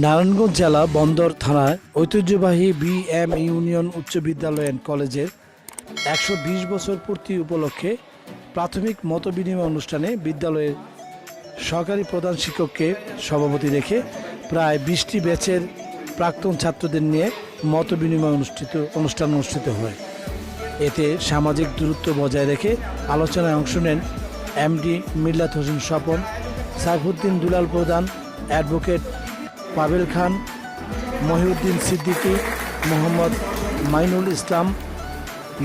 নারায়ণগঞ্জ জেলা বন্দর থানায় ঐতিহ্যবাহী বিএম ইউনিয়ন উচ্চ বিদ্যালয় অ্যান্ড কলেজের ১২০ বছর পূর্তি উপলক্ষে প্রাথমিক মতবিনিময় অনুষ্ঠানে বিদ্যালয়ের সহকারী প্রধান শিক্ষককে সভাপতি রেখে প্রায় ২০টি ব্যাচের প্রাক্তন ছাত্রদের নিয়ে মতবিনিময় অনুষ্ঠান অনুষ্ঠিত হয়। এতে সামাজিক দূরত্ব বজায় রেখে আলোচনায় অংশ নেন এমডি মিল্লাত হোসেন স্বপন, সাইফুদ্দিন দুলাল প্রধান, অ্যাডভোকেট পাবেল খান, মহিউদ্দিন সিদ্দিকী, মোহাম্মদ মাইনুল ইসলাম,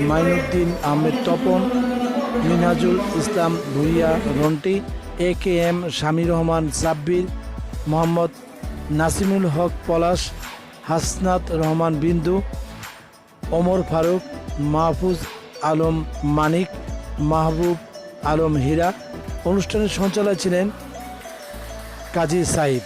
মাইনুদ্দিন আহমেদ তপন, মিনহাজুল ইসলাম ভুইয়া রন্টি, AKM শামীর রহমান সাব্বির, মোহাম্মদ নাসিমুল হক পলাশ, হাসনাত রহমান বিন্দু, ওমর ফারুক, মাহফুজ আলম মানিক, মাহবুব আলম হীরা। অনুষ্ঠানের সঞ্চালক ছিলেন কাজী সাইদ।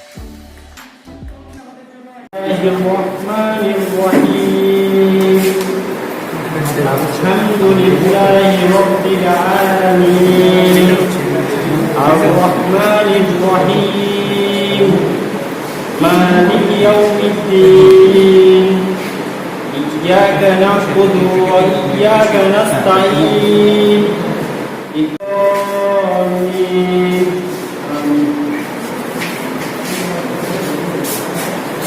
مالك يوم الدين إياك نعبد وإياك نستعين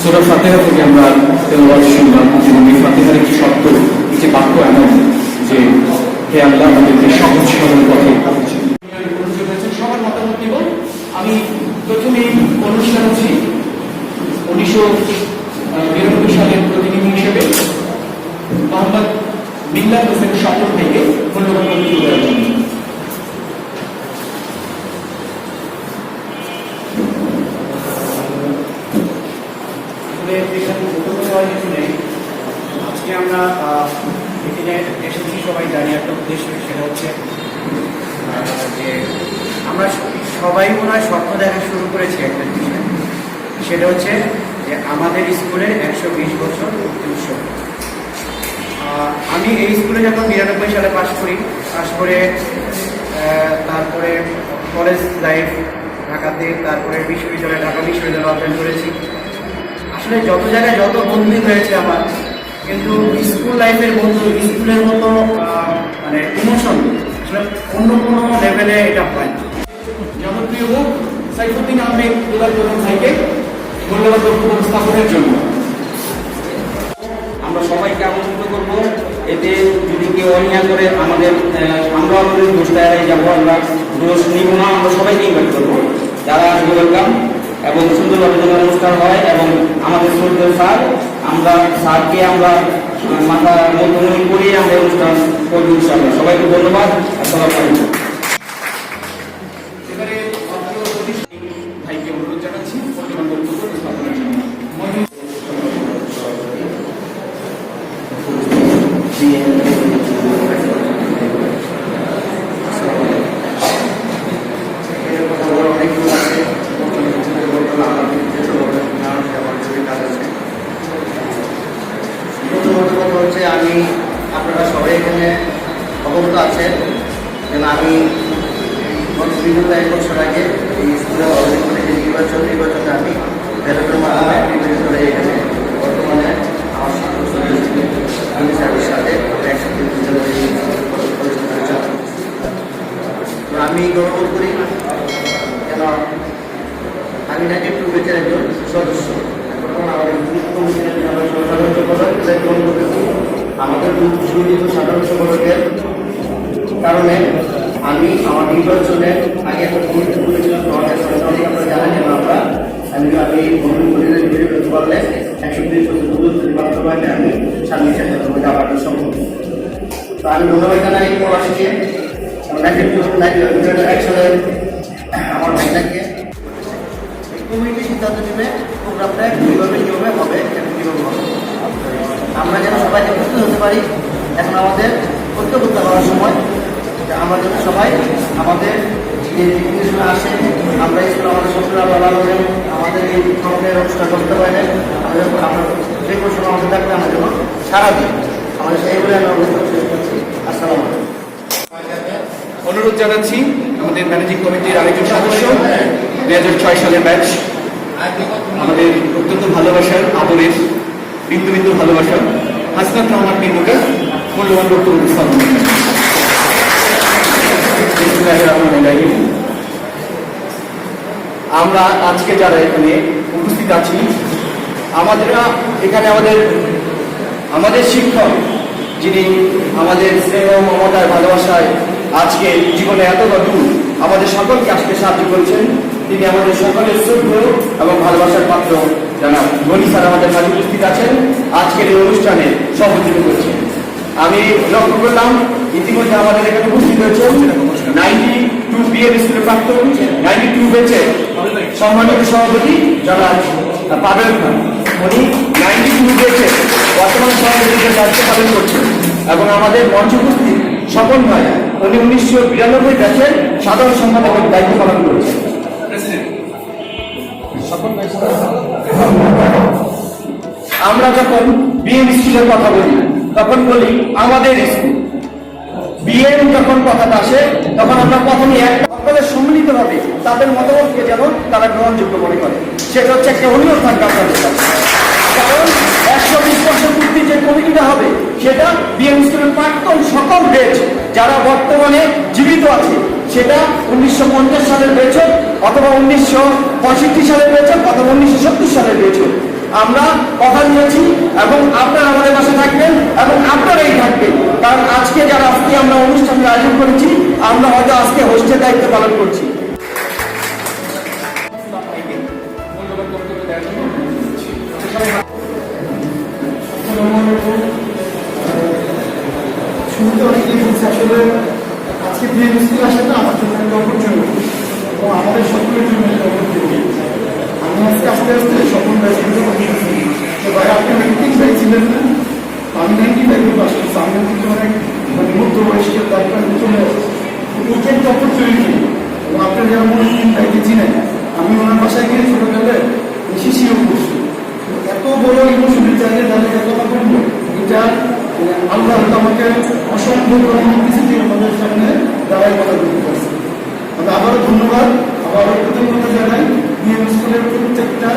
সূরা ফাতিহা থেকে আমরা তেলাওয়াত শুনলাম এবং এই ফাতিহার একটি শব্দ, একটি বাক্য এমন যে হে আল্লাহ আমাদেরকে সহজ সরল পথে সবার মতামত দেব। আমি প্রথমে অনুষ্ঠান হচ্ছি 1992 সালের প্রতিনিধি হিসেবে মোহাম্মদ মিল্লাত হোসেন স্বপন থেকে মূল্যবান বক্তব্য দেওয়ার জন্য। আজকে আমরা এখানে এসেছি সবাই জানি একটা উদ্দেশ্য, সেটা হচ্ছে যে আমরা সবাই মনে হয় স্বপ্ন দেখা শুরু করেছি একটা বিষয়, সেটা হচ্ছে যে আমাদের স্কুলের 120 বছর উৎসব। আমি এই স্কুলে যখন 92 সালে পাশ করে তারপরে কলেজ লাইফ ঢাকাতে, তারপরে ঢাকা বিশ্ববিদ্যালয় অধ্যয়ন করেছি। আসলে যত জায়গায় যত বন্ধু হয়েছে আমার, কিন্তু স্কুল লাইফের বন্ধু, স্কুলের মতো মানে ইমোশন আসলে অন্য কোনো লেভেলে এটা হয় না। জনপ্রিয় মুখ সাইফুদ্দিন আহমেদ দুলাল প্রধান ভাইকে মূল্যবান বক্তব্য উপস্থাপনের জন্য আমরা সবাইকে আমন্ত্রিত করব। এতে যদি কেউ অন্যায় করে আমরা আমাদের দোষটা এড়িয়ে যাবো, আমরা দোষ নিব না, আমরা সবাইকে ইনভাইট করবো। যারা আসবে ওয়েলকাম, এবং সুন্দরভাবে যেন অনুষ্ঠান হয়। এবং আমাদের শ্রদ্ধেয় স্যার, আমরা স্যারকে আমরা মাথা মধ্যমণি করিয়ে আমরা অনুষ্ঠান করবো ইনশাআল্লাহ। সবাইকে ধন্যবাদ। আসসালামু আলাইকুম। এবারে ভাইকে অনুরোধ জানাচ্ছি মূল্যবান বক্তব্য উপস্থাপনের জন্য। আমি আপনারা সবাই এখানে অবগত আছেন যেন আমি বিগত 1 বছর আগে এই স্কুলের নির্বাচনে আমি ব্যালটের মাধ্যমে নির্বাচিত হয়ে এখানে বর্তমানে আমার সার্ভিস সাথে আমি গৌরব করি কেন আমি 92 ব্যাচের একজন সদস্য। আমাদের সুযোজিত সাধারণ সম্পাদকের কারণে আমি আমার নির্বাচনে আগে একটা কমিটি করেছিলাম, আপনারা জানেন যেন আমি করতে পারলে 120 বছর বাস্তবায়নে আমি সামনে যাওয়ার সম্ভব। তো আমি ধন্যবাদ জানাই পলাশকে, আমার ভাইটাকে। কমিটি সিদ্ধান্ত নেবে প্রোগ্রামটা কীভাবে নিয়মে হবে, কীভাবে হবে আমরা যেন সবাই একত্রিত হতে পারি। এখন আমাদের ঐক্যবদ্ধ হওয়ার সময়, আমরা যেন সবাই আমাদের যে জিনিসগুলো আসে, আমরা স্কুলে আমাদের সবগুলো আল্লাহ আমাদের এই ধরনের অনুষ্ঠান করতে পারেন, আমরা যে কোনো সময় আমাদের থাকলে আমরা যেন সারা দিই, আমাদের সেইগুলো আমি অনুষ্ঠান শেষ করছি। আসসালামু আলাইকুম। অনুরোধ জানাচ্ছি আমাদের ম্যানেজিং কমিটির আরেকজন সদস্য 2006 সালের ব্যাচ আমাদের অত্যন্ত ভালোবাসার আদরের বিন্দু বিন্দু ভালোবাসার হাসনাত রহমান বিন্দুকে মূল্যবান বক্তব্য স্থাপন করবেন। আমরা আজকে যারা এখানে উপস্থিত আছি এখানে আমাদের শিক্ষক যিনি আমাদের স্নেহ মমতার ভালোবাসায় আজকে জীবনে এতটা দূর আমাদের সকলকে আসতে সাহায্য করেছেন, তিনি আমাদের সকলের শ্রদ্ধেয় এবং ভালোবাসার পাত্র জানাব গনি স্যার আমাদের মাঝে উপস্থিত আছেন, আজকের এই অনুষ্ঠানে সহযোগিতা করছেন। আমি লক্ষ্য করলাম ইতিমধ্যে আমাদের এখানে উপস্থিত হয়েছে 92 বিএম স্কুলের প্রাক্তন 92 ব্যাচে সম্মানিত সভাপতি যারা পাবেল খান, উনি 92 ব্যাচে বর্তমান সভাপতির দায়িত্ব পালন করছেন এবং আমাদের মঞ্চ উপস্থিত স্বপন ভাই উনি 1992 ব্যাচের সাধারণ সম্পাদকের দায়িত্ব পালন করেছেন। আমরা যখন বিএম স্কুলের কথা বলি তখন বলি আমাদের স্কুল, বিএম যখন কথাটা আসে তখন আমরা প্রথমে সকলে সম্মিলিতভাবে তাদের মতামতকে যেন তারা গ্রহণযোগ্য মনে করে, সেটা হচ্ছে একটা অনুরোধ থাকবে আপনাদের কাছে। কারণ 120 বছর পূর্তি যে কমিটিটা হবে সেটা বিএম স্কুলের প্রাক্তন সকল ব্যাচ যারা বর্তমানে জীবিত আছে, সেটা 1950 সালের ব্যাচ হোক অথবা 1965 সালের ব্যাচ হোক অথবা 1970 সালের ব্যাচ হোক, আমরা কথা দিয়েছি এবং আপনারা আমাদের পাশে থাকবেন এবং আপনারাই থাকবেন। কারণ আজকে যারা আজকে আমরা অনুষ্ঠানের আয়োজন করেছি আমরা হয়তো আজকে হোস্টের দায়িত্ব পালন করছি। শুনতে অনেকেই বলছে আসলে আজকে বিএম স্কুল আসাটা আমার জন্য একটা অপরচুনিটি এবং আমাদের সকলের জন্য একটা অপরচুনিটি। আমি আজকে আস্তে আস্তে সকল ব্যাচগুলো করতেছি। তো ভাই আপনি 93 ব্যাচ ছিলেন না, আমি 95 পাস করছি, আমি কিন্তু অনেক মধ্য বয়স্কের দায়িত্ব চলে আসছি। এইটা একটা অপরচুনিটি এবং আপনার যারা মনোরঞ্জন ভাইকে চিনেন, আমি ওনার বাসায় গিয়ে ছোটবেলায় শিশিও করছি। এত বড় ইমোশনের জায়গায় দাঁড়িয়ে কথা বলবো, এটা আল্লাহ আমাকে অসম্ভব কিছু দিয়ে আমাদের সামনে দাঁড়াই কথা বলতে পারছি। আমি আবারও ধন্যবাদ, আবারও কৃতজ্ঞতা জানাই বিএম স্কুলের প্রত্যেকটা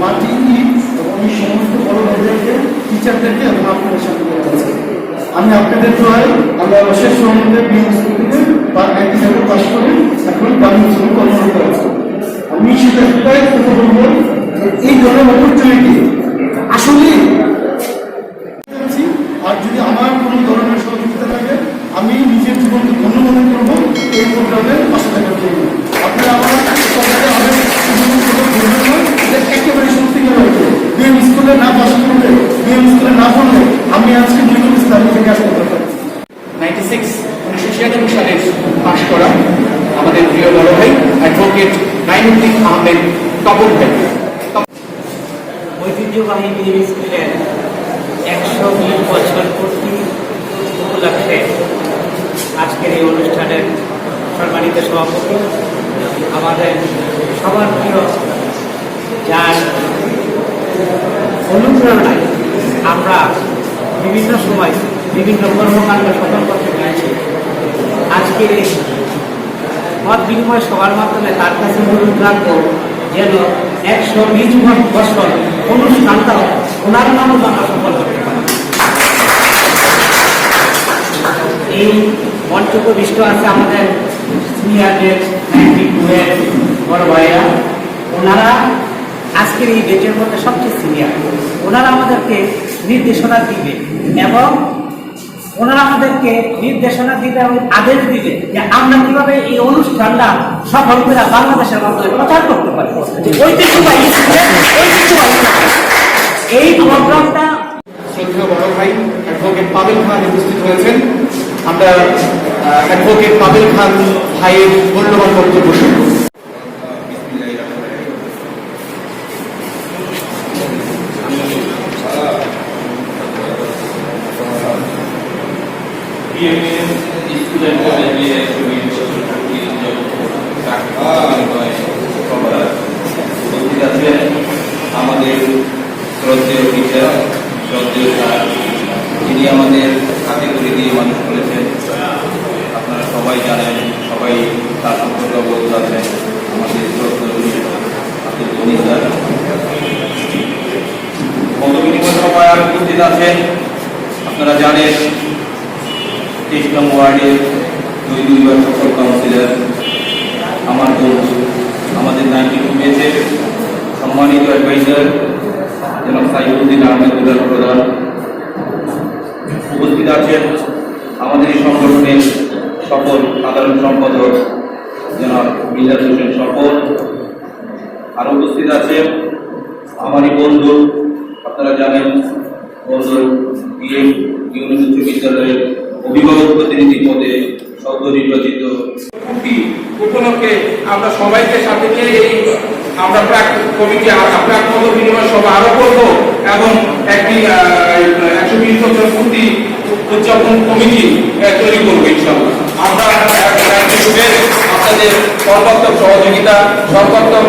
মাটি ইট এবং এই সমস্ত বড় ভাইদেরকে, টিচারদেরকে এবং আপনাদের সামনে আছে। আমি আপনাদের দোয়ায় আল্লাহ অশেষ সম্বন্ধে বিএম স্কুল থেকে 97 পাস করে এখন বাংলা স্কুল কর্মরত আছে। আমি সেটা একটাই কথা বলবো, এই ধরনের অপরচুনিটি আসলে আর যদি আমার কোনো ধরনের সহযোগিতা থাকে আমি নিজের জীবনকে ধন্য মনে করবো এই প্রোগ্রামের পাশে থাকার জন্য। আপনারা আমার একেবারে সত্যিকার হয়েছে বিএম স্কুলে না পাশ করলে, বিএম স্কুলে না পড়লে আমি আজকে মহিলা ইসলামী থেকে আসতে পারতাম। 1996 সালে পাশ করা আমাদের প্রিয় বড় ভাই অ্যাডভোকেট নাইমুদ্দিন আহমেদ তপন ভাই। ঐতিহ্যবাহী বিএম স্কুলের 120 বছর পূর্তি উপলক্ষে আজকের এই অনুষ্ঠানের সম্মানিত সভাপতি আমাদের সবার প্রিয়, যার অনুপ্রেরণায় আমরা বিভিন্ন সময় বিভিন্ন কর্মকাণ্ড সফল করতে পেরেছি। আজকের এই মত বিনিময় সবার মাধ্যমে তার কাছে অনুরোধ রাখবো যেন 120 বছর অনুষ্ঠানটাও ওনার নামও আমরা সফল করতে পারি। এই মঞ্চপ্রবিষ্ট আছে আমাদের সিনিয়রদের 92-এর বড় ভাইরা, ওনারা আজকের এই ডেটের মধ্যে সবচেয়ে সিনিয়র। ওনারা আমাদেরকে নির্দেশনা দিবে এবং ওনারা আমাদেরকে নির্দেশনা দিবে এবং আদেশ দিবে যে আমরা কিভাবে এই অনুষ্ঠানটা সফল করে বাংলাদেশের মাধ্যমে প্রচার করতে পারি। এই প্রোগ্রামটা শ্রদ্ধেয় বড় ভাই অ্যাডভোকেট পাবেল খান উপস্থিত হয়েছেন। আমরা অ্যাডভোকেট পাবেল খান ভাইয়ের মূল্যবান বক্তব্য শুনব। স্কুলের কলেজে আমাদের শ্রদ্ধেয় টিচার, শ্রদ্ধেয় স্যার, যিনি আমাদের হাতে করে দিয়ে মানুষ করেছেন। আপনারা সবাই জানেন, সবাই তার সম্পর্কে অবগত আছেন। আমাদের শ্রদ্ধেয় গনি স্যার। মতবিনিময় সভায় আর উপস্থিত আছেন, আপনারা জানেন 23 নং ওয়ার্ডের 2 সকল কাউন্সিলর, আমার বন্ধু, আমাদের 92 ব্যাচের সম্মানিত অ্যাডভাইজার জনাব সাইফুদ্দিন আহমেদ প্রধান। উপস্থিত আছেন আমাদের এই সংগঠনের সকল সাধারণ সম্পাদক জনাব মিজাজ হোসেন সফল। আর উপস্থিত আছেন আমারই বন্ধু, আপনারা জানেন বন্ধুর বিএম ইউনিয়ন উচ্চ বিদ্যালয়ের অভিভাবক প্রতিনিধি পদে সদ্য নির্বাচিত উপলক্ষে আমরা সবাইকে সাথে নিয়ে এই আমরা প্রাক কমিটি প্রাক মত বিনিময় সভা আরো করবো এবং একটি 120 বছর পূর্তি উদযাপন কমিটি তৈরি করবো ইনশাআল্লাহ। আমরা আপনাদের সর্বাত্মক সহযোগিতা, সর্বাত্মক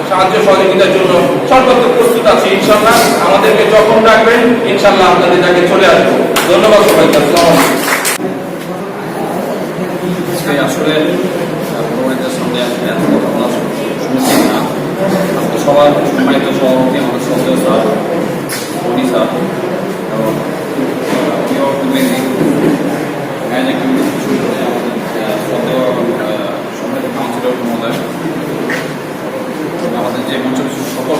সাহায্য সহযোগিতার জন্য সর্বাত্মক প্রস্তুত আছি ইনশাআল্লাহ। আমাদেরকে যখন ডাকবেন ইনশাআল্লাহ আপনাদের ডাকে চলে আসবো। ধন্যবাদ সবাইকে। আসসালামু আলাইকুম। আসলে ভগবানের সামনে এত কথা বলা শুনছি না। আজকে সবার সম্মানিত সভাপতি আমাদের সঞ্জয় স্যার, গনি স্যার এবং অভিভাবক কমিটি, ম্যানেজিং কমিটি শুরু করে আমাদের শ্রদ্ধেয় সম্মানিত কাউন্সিলর মহোদয়, আমাদের যে মঞ্চ সকল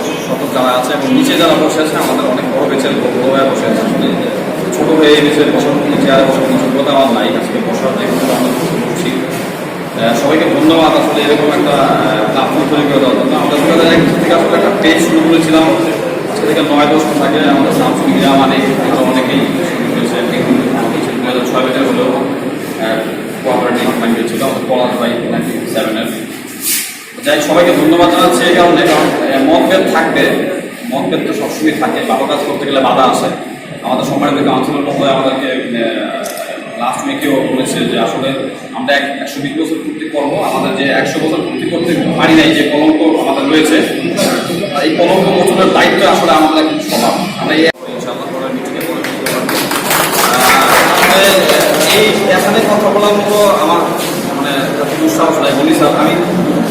যারা আছে এবং নিচে যারা বসে আছে, আমাদের অনেক বড় বেচের বড় হয়ে বসে আছে। আসলে ছোট হয়ে বেচের বসার চেয়ারে বসার কোনো যোগ্যতা আমার নাই, আজকে বসার দেখতে আমরা করছি। সবাইকে ধন্যবাদ। আসলে এরকম একটা প্ল্যাটফর্ম তৈরি করে দেওয়ার জন্য আমরা 2001 থেকে আসলে একটা পেজ শুরু করেছিলাম। আজকে থেকে 9-10 মাস আগে আমাদের শামসুল ইসলাম মানে আরও অনেকেই শুরু করেছে। 2006 ব্যাচের হলেও কোঅপারেটিভ ব্যাংক ছিল, আমাদের পলাশ ভাই 97-এর। যাই সবাইকে ধন্যবাদ জানাচ্ছি এই কারণে, কারণ মতভেদ থাকবে, মতভেদ তো সবসময় থাকে, ভালো কাজ করতে গেলে বাধা আসে। আমাদের সম্মানিত কাউন্সিলর মহোদয় আমাদেরকে লাস্ট উইকেও বলেছে যে আসলে আমরা 120 বছর পূর্তি করবো, আমাদের যে 100 বছর পূর্তি করতে পারি নাই, যে কলঙ্ক আমাদের রয়েছে, এই কলঙ্ক মোচনের দায়িত্ব আসলে আমাদের সবার। আমরা ইনশাআল্লাহ পরে মিটিংয়ে পরে এই এখানে কথা বলার মতো আমার মানে দুঃসাহস নাই। বলি স্যার, আমি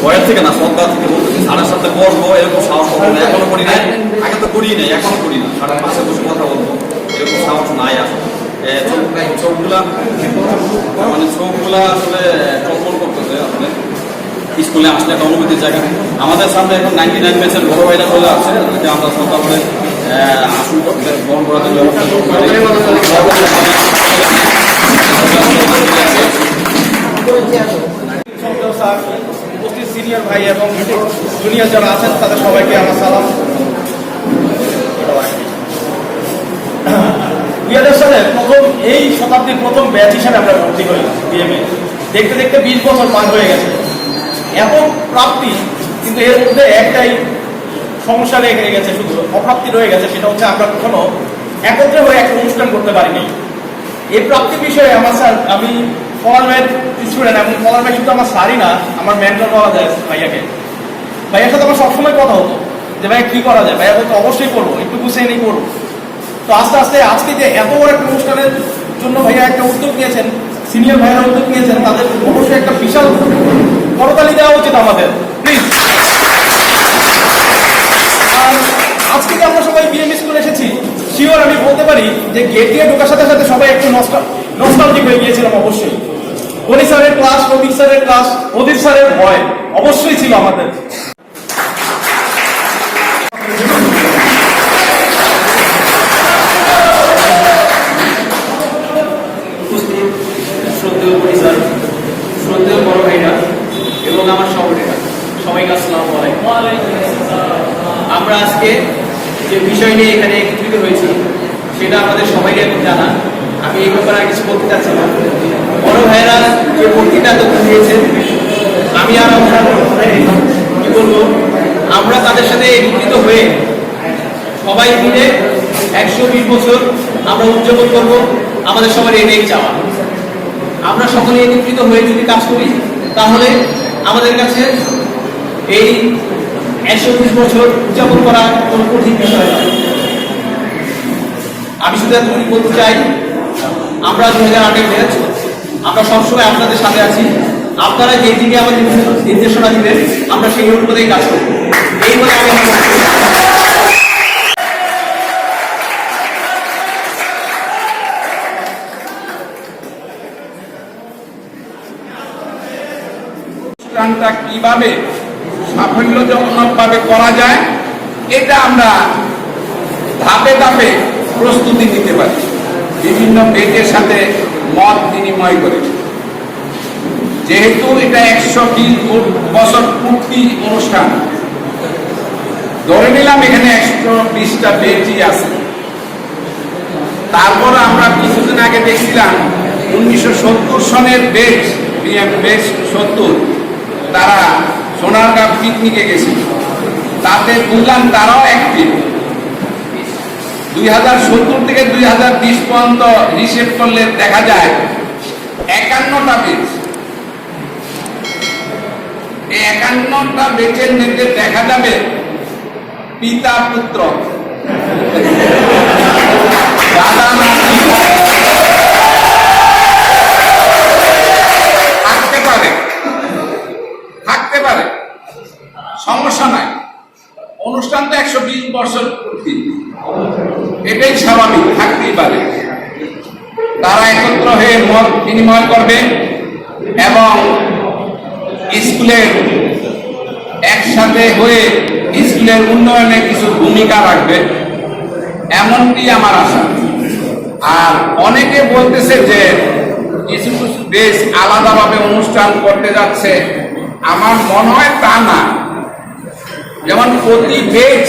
বয়ের থেকে না শ্রদ্ধা থেকে বলতেছি, স্যারের সাথে বসবো এরকম সাহস কখনো এখনো করি নাই, আগে তো করি নাই, এখনো করি না। স্যারের পাশে বসে কথা বলবো এরকম সাহস নাই আসলে। চোখগুলা মানে চোখগুলা আসলে টলমল করতেছে। আসলে স্কুলে আসলে একটা অনুভূতির জায়গা। আমাদের সামনে এখন 99 ব্যাচের বড় ভাইরা চলে আসছে, যে আমরা শ্রদ্ধা করে আসন গ্রহণ করার জন্য ব্যবস্থা করতে পারি। উপস্থিত সিনিয়র ভাই এবং জুনিয়র যারা আছেন তাদের সবাইকে আমার সালাম। ইয়াদের সাথে প্রথম এই শতাব্দীর প্রথম ব্যাচ হিসাবে আমরা ভর্তি হই বিএমএ। দেখতে দেখতে 20 বছর পার হয়ে গেছে, এত প্রাপ্তি, কিন্তু এর মধ্যে একটাই সমস্যা লেগে গেছে, শুধু অপ্রাপ্তি রয়ে গেছে। সেটা হচ্ছে আমরা কখনো একত্রে হয়ে একটা অনুষ্ঠান করতে পারিনি। এই প্রাপ্তির বিষয়ে আমার স্যার, আমি পলাশ ভাইয়ের স্টুডেন্ট এবং পলাশ ভাই শুধু আমার স্যারই না, আমার মেন্টর বলা যায় ভাইয়াকে। ভাইয়ার সাথে আমার সবসময় কথা হতো যে ভাইয়া কী করা যায়, ভাইয়া বলতো অবশ্যই করবো, একটু গুছিয়ে নেই করবো। তো আস্তে আস্তে আজকে যে এত বড় একটা অনুষ্ঠানের জন্য ভাইয়া একটা উদ্যোগ নিয়েছেন, সিনিয়র ভাইয়েরা উদ্যোগ নিয়েছেন, তাদের অবশ্যই একটা বিশাল করতালি দেওয়া উচিত আমাদের, প্লিজ। আর আজকে যে আমরা সবাই বিএম স্কুলে এসেছি, শিওর আমি বলতে পারি যে গেট দিয়ে ঢোকার সাথে সাথে সবাই একটু নস্টালজিক হয়ে গিয়েছিলাম। অবশ্যই গণি স্যারের ক্লাস, রবিক স্যারের ক্লাস, অদিত স্যারের ভয় অবশ্যই ছিল আমাদের। শ্রদ্ধেয় গনি স্যার, শ্রদ্ধেয় বড় ভাইরা এবং আমার সহপাঠীরা, সবাইকে আসসালামু আলাইকুম। আমরা আজকে যে বিষয় নিয়ে এখানে একত্রিত হয়েছি সেটা আমাদের সবাই এখন জানা। আমি এই ব্যাপারে আর কিছু বলতে চাচ্ছি না। বড় ভাইয়েরা যে বক্তৃতা দিয়েছেন, আমি আর কি বলবো, আমরা তাদের সাথে একত্রিত হয়ে সবাই মিলে 120 বছর আমরা উদযাপন করবো। আমাদের সবার এটাই চাওয়া। আমরা সকলে একত্রিত হয়ে যদি কাজ করি তাহলে আমাদের কাছে এই 120 বছর উদযাপন করা কোনো কঠিন বিষয় নয়। আমি শুধু এতটুকু বলতে চাই, আমরা 2008-এর ব্যাচ, আমরা সবসময় আপনাদের সাথে আছি। আপনারা যে দিকে আমাদের নির্দেশনা দিবেন আমরা সেই অনুপাতেই কাজ করব। এই বলে আমি অনুষ্ঠানটা কিভাবে সাফল্যজনকভাবে করা যায় এটা আমরা ধাপে ধাপে প্রস্তুতি নিতে পারি, বিভিন্ন পেজের সাথে মত বিনিময় করে। যেহেতু এটা 120 বছর পূর্তি অনুষ্ঠান, ধরে নিলাম এখানে 120টা পেজই আছে। তারপর আমরা কিছুদিন আগে দেখছিলাম 1970 সনের বেজ, বেজ 70, তারা সোনারগাঁ পিকনিকে গেছিল, তাতে বুঝলাম তারাও অ্যাক্টিভ। 2070 থেকে 2020 পর্যন্ত হিসেব করলে দেখা যায় 51টা বেজ। এই 51টা বেজের মধ্যে দেখা যাবে পিতা পুত্র, দাদা নাতি থাকতে পারে, সমস্যা নাই। অনুষ্ঠান তো 120 বছর পূর্তি, এটাই স্বাভাবিক, থাকতেই পারে। তারা একত্র হয়ে মত বিনিময় করবে এবং স্কুলের একসাথে হয়ে স্কুলের উন্নয়নে কিছু ভূমিকা রাখবে, এমনটি আমার আশা। আর অনেকে বলতেছে যে কিছু কিছু দেশ আলাদাভাবে অনুষ্ঠান করতে যাচ্ছে, আমার মনে হয় তা না। যেমন প্রতি দেশ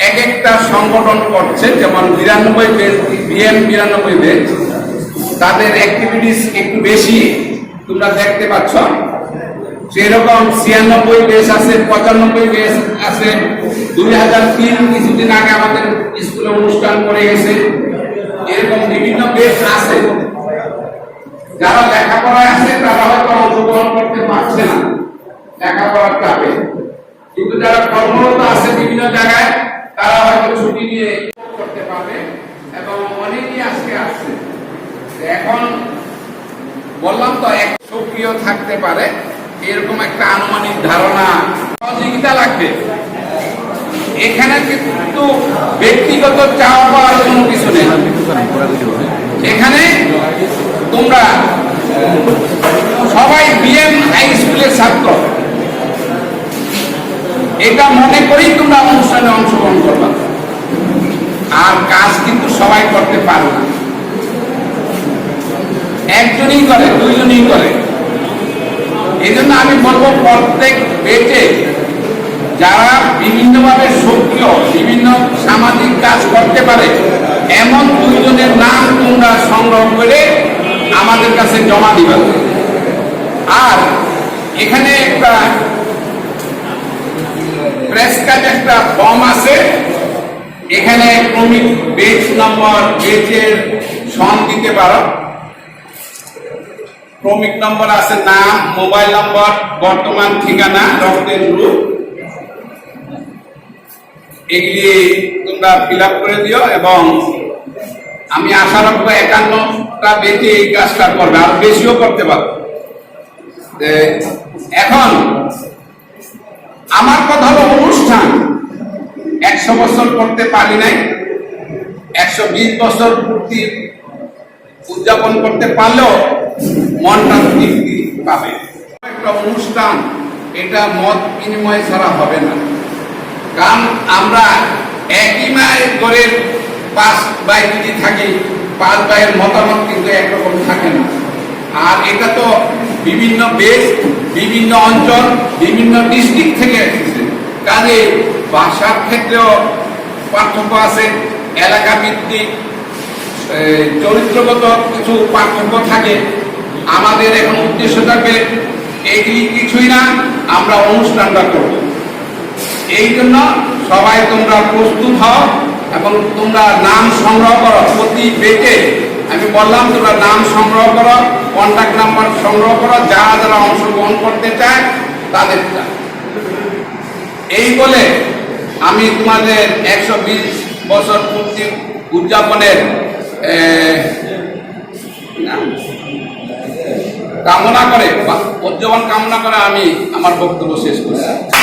এক একটা সংগঠন করছে, যেমন 92 দেশ, বিএম 92 দেশ, তাদের অ্যাক্টিভিটিস একটু বেশি তোমরা দেখতে পাচ্ছ। সেরকম 96 দেশ আছে, 95 দেশ আছে। 2003 কিছুদিন আগে আমাদের স্কুলে অনুষ্ঠান করে গেছে, এরকম বিভিন্ন দেশ আছে। যারা লেখাপড়ায় আছে তারা হয়তো অংশগ্রহণ করতে পারছে না লেখাপড়ার চাপে, কিন্তু যারা কর্মরত আছে বিভিন্ন জায়গায় তারা হয়তো ছুটি নিয়ে করতে পারবে এবং অনেকেই আজকে আসছে। এখন বললাম তো এক সক্রিয় থাকতে পারে, এরকম একটা আনুমানিক ধারণা। সহযোগিতা লাগবে এখানে, কিন্তু ব্যক্তিগত চাওয়া পাওয়ার কোনো কিছু নেই। এখানে তোমরা সবাই বিএম হাই স্কুলের ছাত্র, এটা মনে করেই তোমরা অনুষ্ঠানে অংশগ্রহণ করবা। আর কাজ কিন্তু সবাই করতে পারবে না, একজনই করে, দুইজনই করে। এই জন্য আমি বলবো প্রত্যেক বেচে যারা বিভিন্নভাবে সক্রিয়, বিভিন্ন সামাজিক কাজ করতে পারে, এমন দুইজনের নাম তোমরা সংগ্রহ করে আমাদের কাছে জমা দিবা। আর এখানে একটা প্রেস কার্ড, একটা ফর্ম আছে, এখানে ক্রমিক বেচ নম্বর, বেচের সন দিতে পারো। ক্রমিক নম্বর আছে, নাম, মোবাইল নম্বর, বর্তমান ঠিকানা, রক্তের গ্রুপ, এগুলি তোমরা ফিল আপ করে দিও। এবং আমি আশা রাখবো 51টা বেচে এই কাজটা করবে, আর বেশিও করতে পারবে। এখন আমার কথা হলো, অনুষ্ঠান 100 বছর করতে পারি নাই, 120 বছর পূর্তি উদযাপন করতে পারলেও মনটা তৃপ্তি পাবে। একটা অনুষ্ঠান এটা মত বিনিময় ছাড়া হবে না, কারণ আমরা একই মায়ের ঘরের 5 ভাই যদি থাকি, 5 ভাইয়ের মতামত কিন্তু একরকম থাকে না। আর এটা তো বিভিন্ন দেশ, বিভিন্ন অঞ্চল, বিভিন্ন ডিস্ট্রিক্ট থেকে এসেছে, কাজে ভাষার ক্ষেত্রেও পার্থক্য আছে, এলাকা ভিত্তিক চরিত্রগত কিছু পার্থক্য থাকে। আমাদের এখন উদ্দেশ্য থাকবে এগুলি কিছুই না, আমরা অনুষ্ঠানটা করব। এই জন্য সবাই তোমরা প্রস্তুত হও এবং তোমরা নাম সংগ্রহ করো। প্রতি বেচে আমি বললাম তোমরা নাম সংগ্রহ করো, কন্ট্যাক্ট নাম্বার সংগ্রহ করো, যারা যারা অংশগ্রহণ করতে চায় তাদের। এই বলে আমি তোমাদের 120 বছর পূর্তি উদযাপনের কামনা করে, উদযাপন কামনা করে আমি আমার বক্তব্য শেষ করছি।